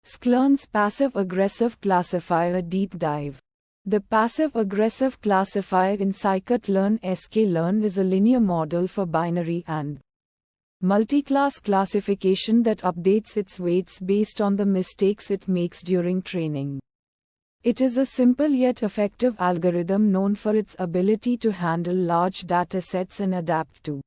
Sklearn's passive-aggressive classifier deep dive. The passive-aggressive classifier in scikit-learn sklearn is a linear model for binary and multi-class classification that updates its weights based on the mistakes it makes during training. It is a simple yet effective algorithm known for its ability to handle large datasets and adapt to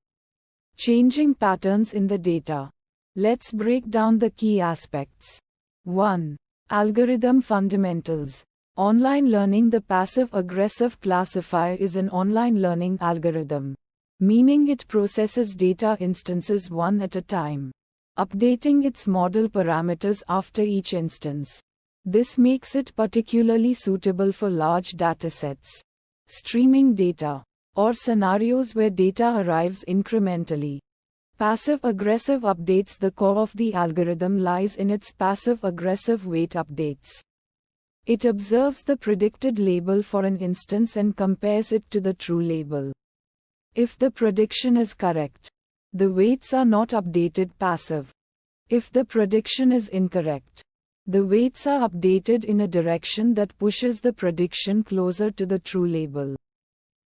changing patterns in the data. Let's break down the key aspects. 1. Algorithm fundamentals. Online learning. The passive-aggressive classifier is an online learning algorithm, meaning it processes data instances one at a time, updating its model parameters after each instance. This makes it particularly suitable for large datasets, streaming data, or scenarios where data arrives incrementally. Passive-aggressive updates. The core of the algorithm lies in its passive-aggressive weight updates. It observes the predicted label for an instance and compares it to the true label. If the prediction is correct, the weights are not updated passive. If the prediction is incorrect, the weights are updated in a direction that pushes the prediction closer to the true label.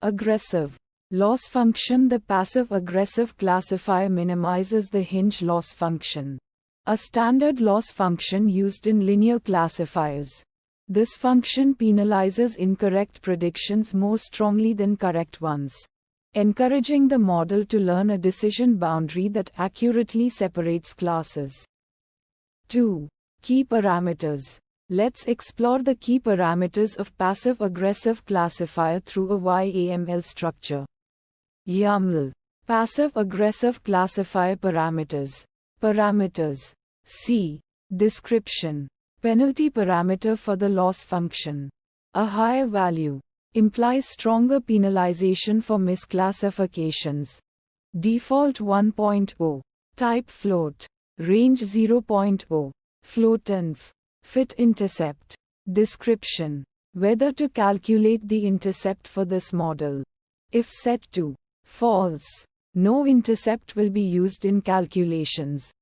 Aggressive loss function. The passive-aggressive classifier minimizes the hinge loss function, a standard loss function used in linear classifiers. This function penalizes incorrect predictions more strongly than correct ones, encouraging the model to learn a decision boundary that accurately separates classes. 2. Key parameters. Let's explore the key parameters of passive-aggressive classifier through a YAML structure. YAML. Passive-aggressive classifier parameters. Parameters. C. Description. Penalty parameter for the loss function. A higher value implies stronger penalization for misclassifications. Default 1.0. Type float. Range 0.0. Floatinf. Fit intercept. Description. Whether to calculate the intercept for this model. If set to false, no intercept will be used in calculations.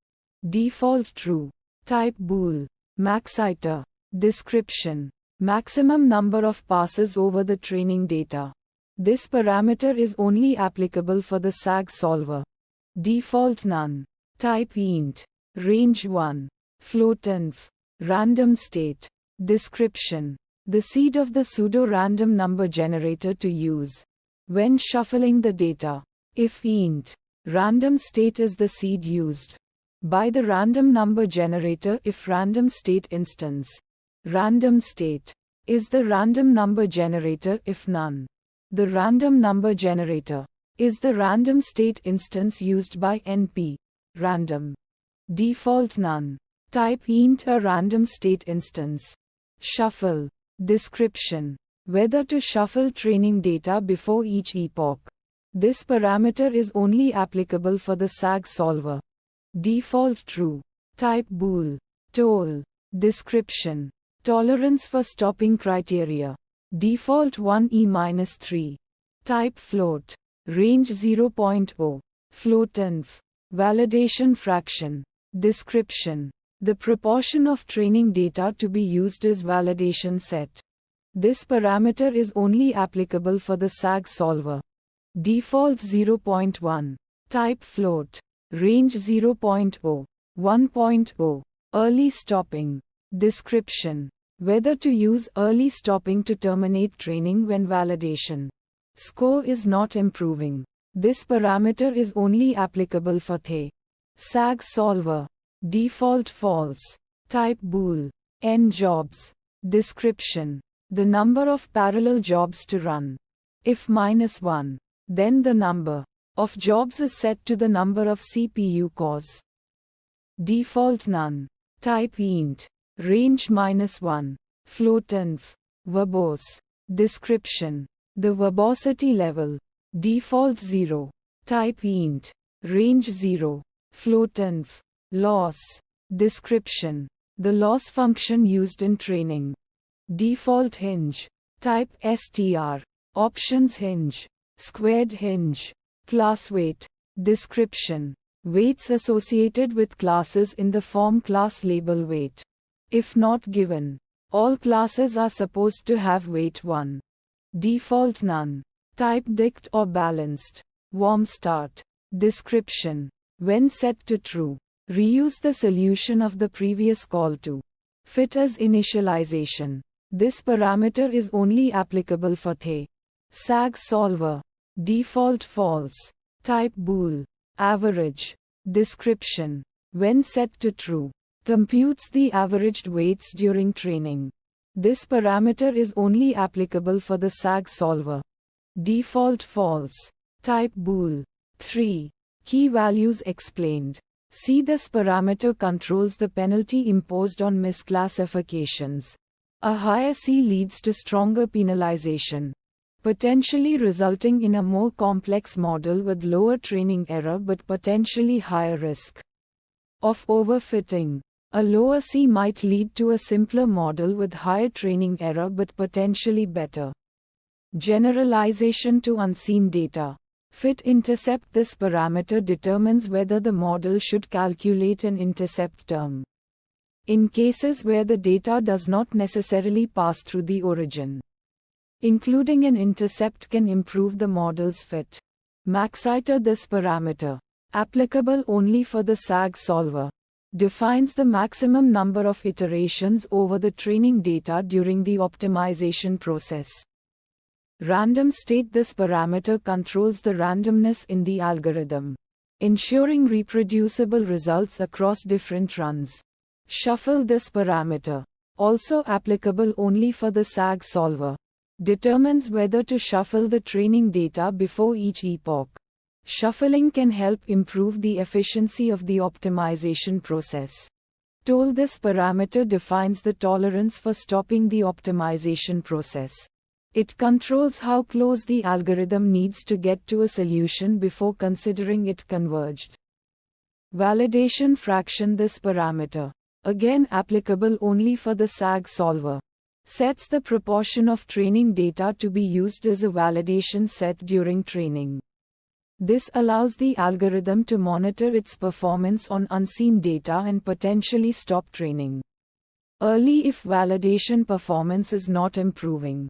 Default true. Type bool. Maxiter. Description. Maximum number of passes over the training data. This parameter is only applicable for the SAG solver. Default none. Type int. Range 1. Floatinf. Random state. Description. The seed of the pseudo-random number generator to use when shuffling the data. If int. Random state is the seed used by the random number generator. If random state instance. Random state is the random number generator. If none. The random number generator is the random state instance used by NP. Random. Default none. Type int a random state instance. Shuffle. Description. Whether to shuffle training data before each epoch. This parameter is only applicable for the SAG solver. Default true. Type bool. Toll. Description. Tolerance for stopping criteria. Default 1e-3. Type float. Range 0.0. Floatinf. Validation fraction. Description. The proportion of training data to be used is validation set. This parameter is only applicable for the SAG solver. Default 0.1. Type float. Range 0.0. 1.0. Early stopping. Description. Whether to use early stopping to terminate training when validation score is not improving. This parameter is only applicable for the SAG solver. Default false. Type bool. N jobs. Description. The number of parallel jobs to run. If -1, then the number of jobs is set to the number of CPU cores. Default none. Type int. Range -1. Floatinf. Verbose. Description. The verbosity level. Default 0. Type int. Range 0. Floatinf. Loss. Description. The loss function used in training. Default hinge. Type str. Options hinge. Squared hinge. Class weight. Description. Weights associated with classes in the form class label weight. If not given, all classes are supposed to have weight 1. Default none. Type dict or balanced. Warm start. Description. When set to true, reuse the solution of the previous call to fit as initialization. This parameter is only applicable for the SAG solver. Default false. Type bool. Average. Description. When set to true, computes the averaged weights during training. This parameter is only applicable for the SAG solver. Default false. Type bool. 3. Key values explained. See, this parameter controls the penalty imposed on misclassifications. A higher C leads to stronger penalization, potentially resulting in a more complex model with lower training error but potentially higher risk of overfitting. A lower C might lead to a simpler model with higher training error but potentially better generalization to unseen data. Fit intercept. This parameter determines whether the model should calculate an intercept term in cases where the data does not necessarily pass through the origin. Including an intercept can improve the model's fit. Maxiter. This parameter, applicable only for the SAG solver, defines the maximum number of iterations over the training data during the optimization process. Random state. This parameter controls the randomness in the algorithm, ensuring reproducible results across different runs. Shuffle. This parameter, also applicable only for the SAG solver, determines whether to shuffle the training data before each epoch. Shuffling can help improve the efficiency of the optimization process. Toll. This parameter defines the tolerance for stopping the optimization process. It controls how close the algorithm needs to get to a solution before considering it converged. Validation fraction. This parameter, again applicable only for the SAG solver, sets the proportion of training data to be used as a validation set during training. This allows the algorithm to monitor its performance on unseen data and potentially stop training early if validation performance is not improving.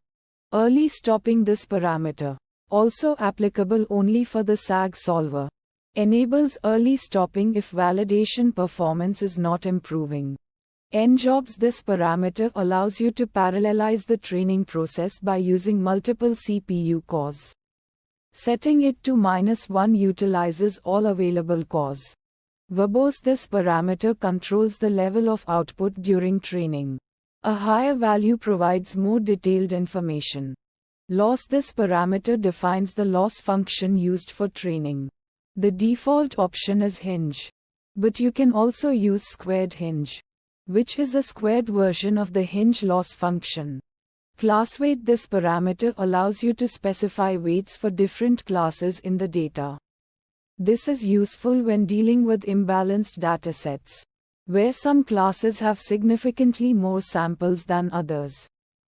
Early stopping. This parameter, also applicable only for the SAG solver, enables early stopping if validation performance is not improving. Njobs. This parameter allows you to parallelize the training process by using multiple CPU cores. Setting it to -1 utilizes all available cores. Verbose. This parameter controls the level of output during training. A higher value provides more detailed information. Loss. This parameter defines the loss function used for training. The default option is hinge, but you can also use squared hinge, which is a squared version of the hinge loss function. Class weight. This parameter allows you to specify weights for different classes in the data. This is useful when dealing with imbalanced datasets, where some classes have significantly more samples than others.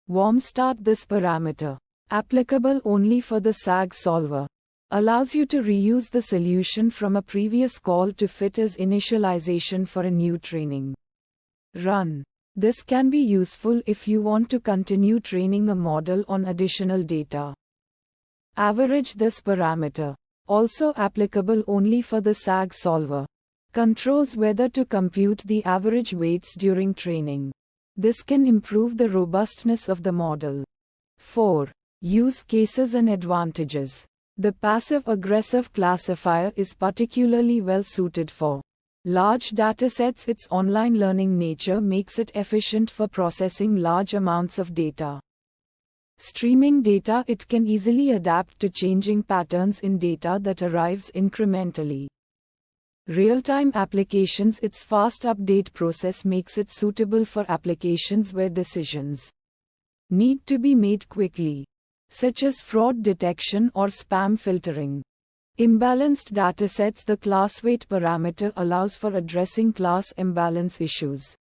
Warm start. This parameter, applicable only for the SAG solver, allows you to reuse the solution from a previous call to fit as initialization for a new training run. This can be useful if you want to continue training a model on additional data. Average. This parameter, also applicable only for the SAG solver, controls whether to compute the average weights during training. This can improve the robustness of the model. 4. Use cases and advantages. The passive-aggressive classifier is particularly well suited for large datasets. Its online learning nature makes it efficient for processing large amounts of data. Streaming data. It can easily adapt to changing patterns in data that arrives incrementally. Real-time applications. Its fast update process makes it suitable for applications where decisions need to be made quickly, such as fraud detection or spam filtering. Imbalanced datasets. The class weight parameter allows for addressing class imbalance issues.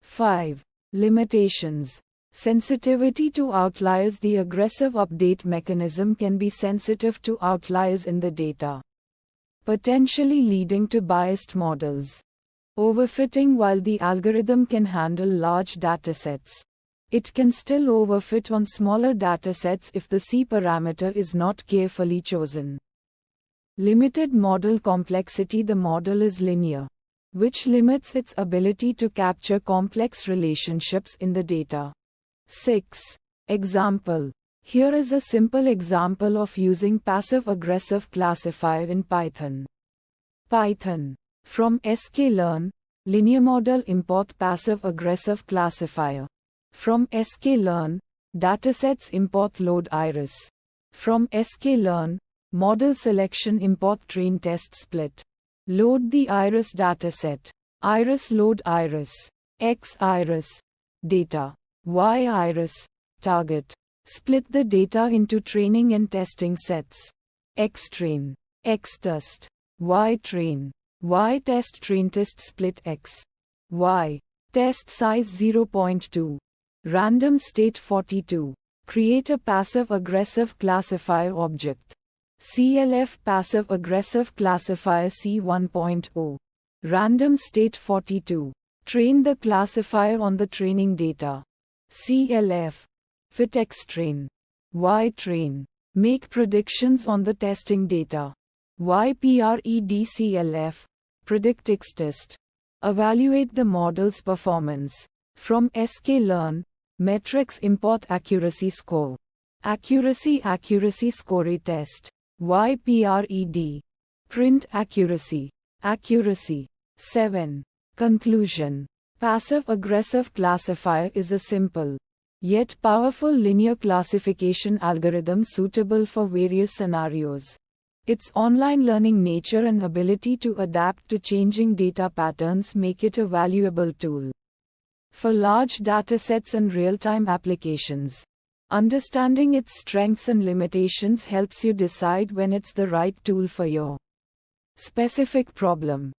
5. Limitations. Sensitivity to outliers. The aggressive update mechanism can be sensitive to outliers in the data, potentially leading to biased models. Overfitting. While the algorithm can handle large datasets, it can still overfit on smaller datasets if the C parameter is not carefully chosen. Limited model complexity. The model is linear, which limits its ability to capture complex relationships in the data. 6. Example. Here is a simple example of using passive-aggressive classifier in Python. Python. From sklearn, linear model import passive-aggressive classifier. From sklearn, datasets import load iris. From sklearn, model selection import train test split. Load the iris dataset. Iris load iris. X iris. Data. Y iris. Target. Split the data into training and testing sets. X train. X test. Y train. Y test train test split X. Y. Test size 0.2. Random state 42. Create a passive-aggressive classifier object. CLF passive-aggressive classifier C1.0. Random state 42. Train the classifier on the training data. CLF. Fit X train. Y train. Make predictions on the testing data. YPREDCLF. Predict X test. Evaluate the model's performance. From sklearn, metrics import accuracy score. Accuracy score test. YPRED. Print accuracy. 7. Conclusion. Passive-aggressive classifier is a simple, yet powerful linear classification algorithm suitable for various scenarios. Its online learning nature and ability to adapt to changing data patterns make it a valuable tool for large datasets and real-time applications. Understanding its strengths and limitations helps you decide when it's the right tool for your specific problem.